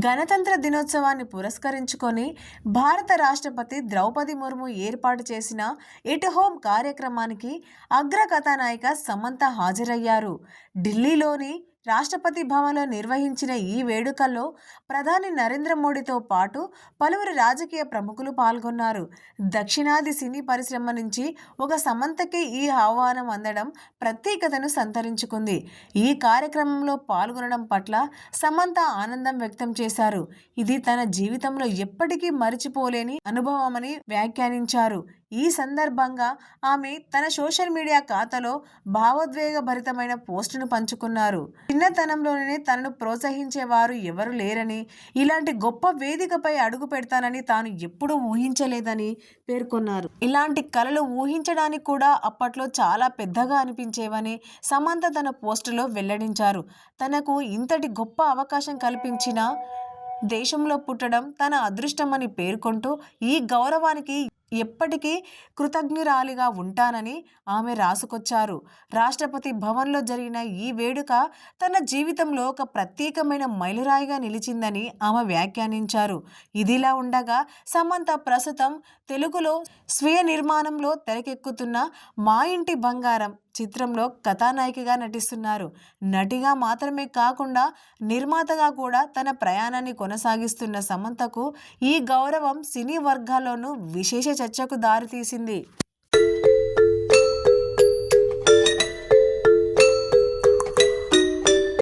గణతంత్ర దినోత్సవాన్ని పురస్కరించుకొని భారత రాష్ట్రపతి ద్రౌపది ముర్ము ఏర్పాటు చేసిన ఎట్ హోమ్ కార్యక్రమానికి అగ్ర కథానాయిక సమంత హాజరయ్యారు. ఢిల్లీలోని రాష్ట్రపతి భవన్లో నిర్వహించిన ఈ వేడుకల్లో ప్రధాని నరేంద్ర మోడీతో పాటు పలువురు రాజకీయ ప్రముఖులు పాల్గొన్నారు. దక్షిణాది సినీ పరిశ్రమ నుంచి ఒక సమంతకి ఈ ఆహ్వానం అందడం ప్రత్యేకతను సంతరించుకుంది. ఈ కార్యక్రమంలో పాల్గొనడం పట్ల సమంత ఆనందం వ్యక్తం చేశారు. ఇది తన జీవితంలో ఎప్పటికీ మరిచిపోలేని అనుభవమని వ్యాఖ్యానించారు. ఈ సందర్భంగా ఆమె తన సోషల్ మీడియా ఖాతాలో భావోద్వేగభరితమైన పోస్టును పంచుకున్నారు. చిన్నతనంలోనే తనను ప్రోత్సహించేవారు ఎవరు లేరని, ఇలాంటి గొప్ప వేదికపై అడుగు పెడతానని తాను ఎప్పుడూ ఊహించలేదని పేర్కొన్నారు. ఇలాంటి కలలు ఊహించడానికి కూడా అప్పట్లో చాలా పెద్దగా అనిపించేవని సమంత తన పోస్టులో వెల్లడించారు. తనకు ఇంతటి గొప్ప అవకాశం కల్పించిన దేశంలో పుట్టడం తన అదృష్టమని పేర్కొంటూ ఈ గౌరవానికి ఎప్పటికీ కృతజ్ఞురాలిగా ఉంటానని ఆమె రాసుకొచ్చారు. రాష్ట్రపతి భవన్లో జరిగిన ఈ వేడుక తన జీవితంలో ఒక ప్రత్యేకమైన మైలురాయిగా నిలిచిందని ఆమె వ్యాఖ్యానించారు. ఇదిలా ఉండగా సమంత ప్రస్తుతం తెలుగులో స్వీయ నిర్మాణంలో తెరకెక్కుతున్న మా ఇంటి బంగారం చిత్రంలో కథానాయికగా నటిస్తున్నారు. నటిగా మాత్రమే కాకుండా నిర్మాతగా కూడా తన ప్రయాణాన్ని కొనసాగిస్తున్న సమంతకు ఈ గౌరవం సినీ వర్గాల్లోనూ విశేష చర్చకు దారితీసింది.